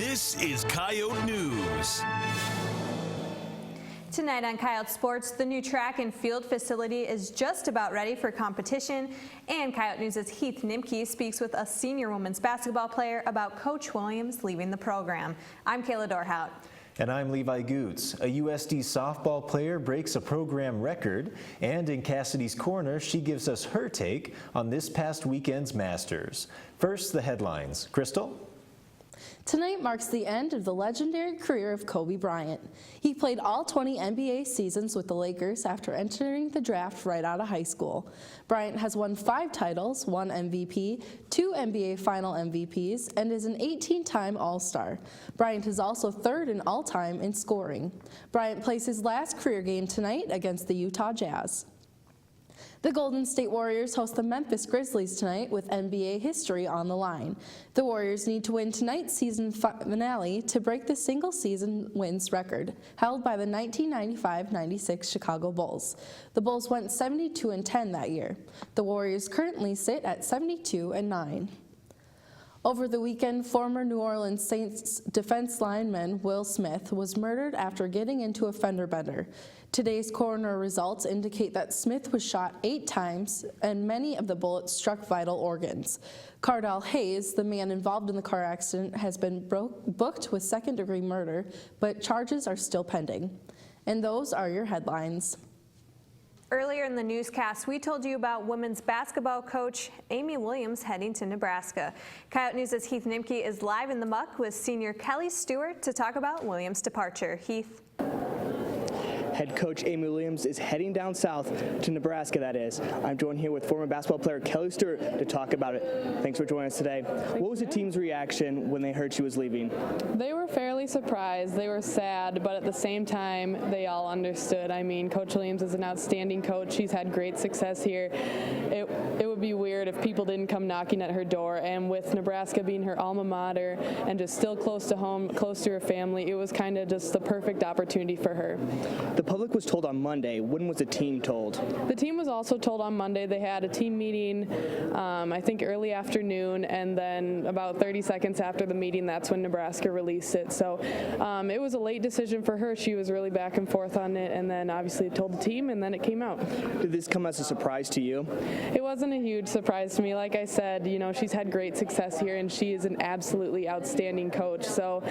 This is Coyote News. Tonight on Coyote Sports, the new track and field facility is just about ready for competition, and Coyote News' Heath Nimke speaks with a senior women's basketball player about Coach Williams leaving the program. I'm Kayla Dorhout. And I'm Levi Goots. A USD softball player breaks a program record, and in Cassidys Corner, she gives us her take on this past weekend's Masters. First, the headlines. Crystal? Tonight marks the end of the legendary career of Kobe Bryant. He played all 20 NBA seasons with the Lakers after entering the draft right out of high school. Bryant has won 5 titles, 1 MVP, 2 NBA Final MVPs, and is an 18-time All-Star. Bryant is also 3rd in all-time in scoring. Bryant plays his last career game tonight against the Utah Jazz. The Golden State Warriors host the Memphis Grizzlies tonight with NBA history on the line. The Warriors need to win tonight's season finale to break the single-season wins record held by the 1995-96 Chicago Bulls. The Bulls went 72-10 that year. The Warriors currently sit at 72-9. Over the weekend, former New Orleans Saints defense lineman Will Smith was murdered after getting into a fender bender. Today's coroner results indicate that Smith was shot 8 times and many of the bullets struck vital organs. Cardell Hayes, the man involved in the car accident, has been booked with second-degree murder, but charges are still pending. And those are your headlines. Earlier in the newscast, we told you about women's basketball coach Amy Williams heading to Nebraska. Coyote News' Heath Nimke is live in the Muck with senior Kelly Stewart to talk about Williams' departure. Heath. Head coach Amy Williams is heading down south to Nebraska, that is. I'm joined here with former basketball player Kelly Stewart to talk about it. Thanks for joining us today. What was the team's reaction when they heard she was leaving? They were fairly surprised. They were sad, but at the same time, they all understood. I mean, Coach Williams is an outstanding coach. She's had great success here. It would be weird if people didn't come knocking at her door, and with Nebraska being her alma mater and just still close to home, close to her family, it was kind of just the perfect opportunity for her. The public was told on Monday. When was the team told? The team was also told on Monday. They had a team meeting, I think early afternoon, and then about 30 seconds after the meeting, that's when Nebraska released it. So it was a late decision for her. She was really back and forth on it, and then obviously told the team, and then it came out. Did this come as a surprise to you? It wasn't a huge surprise to me. Like I said, you know, she's had great success here, and she is an absolutely outstanding coach. So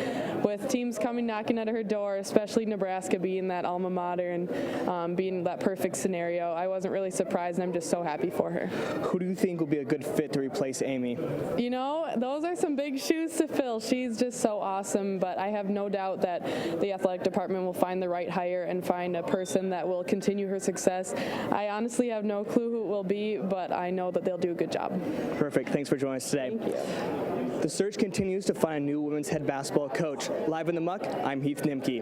with teams coming knocking at her door, especially Nebraska being that alma mater and being that perfect scenario, I wasn't really surprised, and I'm just so happy for her. Who do you think will be a good fit to replace Amy? You know, those are some big shoes to fill. She's just so awesome, but I have no doubt that the athletic department will find the right hire and find a person that will continue her success. I honestly have no clue who it will be, but I know that they'll do a good job. Perfect. Thanks for joining us today. Thank you. The search continues to find a new women's head basketball coach. Live in the Muck, I'm Heath Nimke.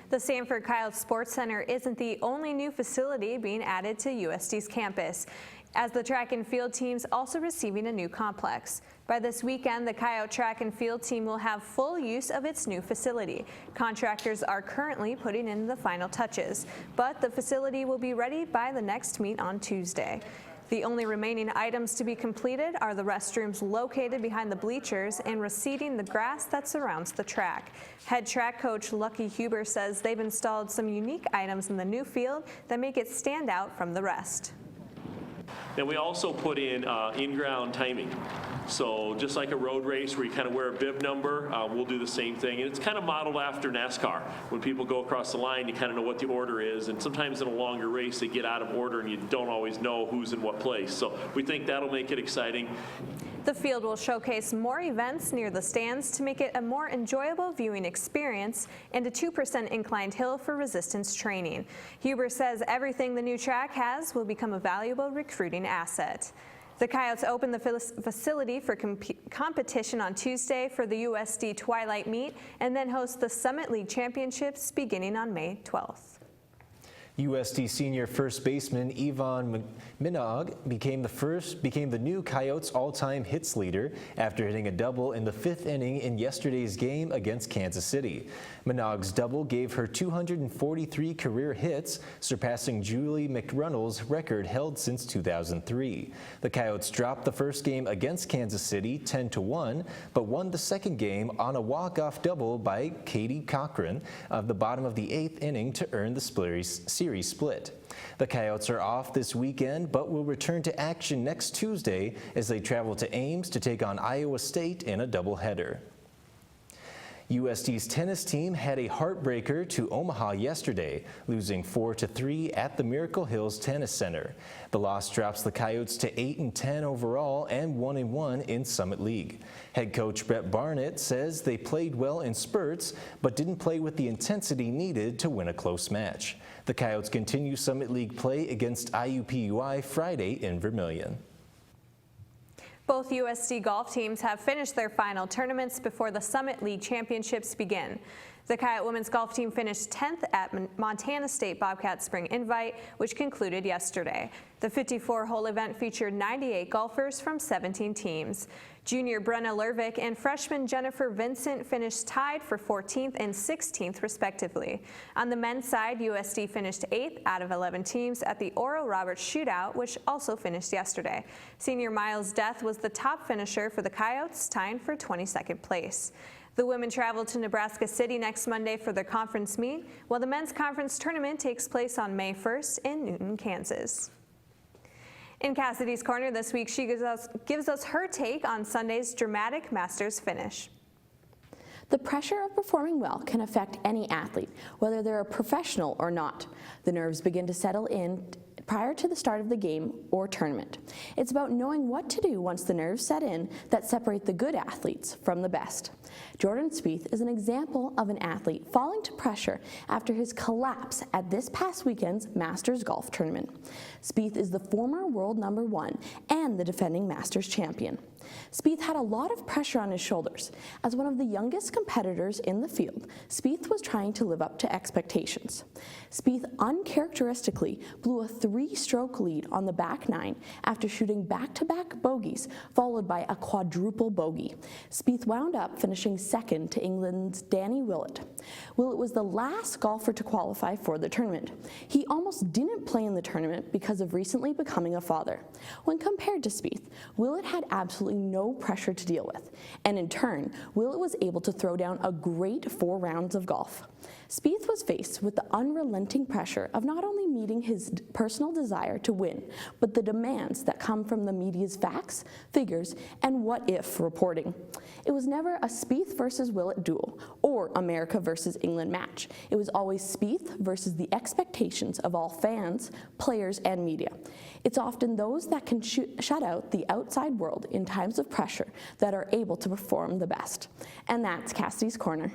The Sanford Coyote Sports Center isn't the only new facility being added to USD's campus, as the track and field team's also receiving a new complex. By this weekend, the Coyote track and field team will have full use of its new facility. Contractors are currently putting in the final touches, but the facility will be ready by the next meet on Tuesday. The only remaining items to be completed are the restrooms located behind the bleachers and reseeding the grass that surrounds the track. Head track coach Lucky Huber says they've installed some unique items in the new field that make it stand out from the rest. And we also put in ground timing. So just like a road race where you kind of wear a bib number, we'll do the same thing. And it's kind of modeled after NASCAR. When people go across the line, you kind of know what the order is. And sometimes in a longer race, they get out of order and you don't always know who's in what place. So we think that'll make it exciting. The field will showcase more events near the stands to make it a more enjoyable viewing experience, and a 2% inclined hill for resistance training. Huber says everything the new track has will become a valuable recruiting asset. The Coyotes open the facility for competition on Tuesday for the USD Twilight Meet, and then host the Summit League Championships beginning on May 12th. USD senior first baseman Yvonne Minogue became the new Coyotes all-time hits leader after hitting a double in the 5th inning in yesterday's game against Kansas City. Minogue's double gave her 243 career hits, surpassing Julie McReynolds' record held since 2003. The Coyotes dropped the first game against Kansas City 10-1, but won the second game on a walk-off double by Katie Cochran of the bottom of the 8th inning to earn the series split. The Coyotes are off this weekend, but will return to action next Tuesday as they travel to Ames to take on Iowa State in a doubleheader. USD's tennis team had a heartbreaker to Omaha yesterday, losing 4-3 at the Miracle Hills Tennis Center. The loss drops the Coyotes to 8-10 overall and 1-1 in Summit League. Head coach Brett Barnett says they played well in spurts, but didn't play with the intensity needed to win a close match. The Coyotes continue Summit League play against IUPUI Friday in Vermilion. Both USD golf teams have finished their final tournaments before the Summit League Championships begin. The Coyote women's golf team finished 10th at Montana State Bobcat Spring Invite, which concluded yesterday. The 54-hole event featured 98 golfers from 17 teams. Junior Brenna Lervik and freshman Jennifer Vincent finished tied for 14th and 16th respectively. On the men's side, USD finished 8th out of 11 teams at the Oral Roberts Shootout, which also finished yesterday. Senior Miles Death was the top finisher for the Coyotes, tying for 22nd place. The women travel to Nebraska City next Monday for their conference meet, while the men's conference tournament takes place on May 1st in Newton, Kansas. In Cassidys Corner this week, she gives us her take on Sunday's dramatic Masters finish. The pressure of performing well can affect any athlete, whether they're a professional or not. The nerves begin to settle in prior to the start of the game or tournament. It's about knowing what to do once the nerves set in that separate the good athletes from the best. Jordan Spieth is an example of an athlete falling to pressure after his collapse at this past weekend's Masters golf tournament. Spieth is the former world #1 and the defending Masters champion. Spieth had a lot of pressure on his shoulders. As one of the youngest competitors in the field, Spieth was trying to live up to expectations. Spieth uncharacteristically blew a 3-stroke lead on the back nine after shooting back-to-back bogeys, followed by a quadruple bogey. Spieth wound up finishing second to England's Danny Willett. Willett was the last golfer to qualify for the tournament. He almost didn't play in the tournament because of recently becoming a father. When compared to Spieth, Willett had absolutely no pressure to deal with, and in turn, Willett was able to throw down a great 4 rounds of golf. Spieth was faced with the unrelenting pressure of not only meeting his personal desire to win, but the demands that come from the media's facts, figures, and what-if reporting. It was never a Spieth versus Willett duel or America versus England match. It was always Spieth versus the expectations of all fans, players, and media. It's often those that can shut out the outside world in times of pressure that are able to perform the best. And that's Cassidys Corner.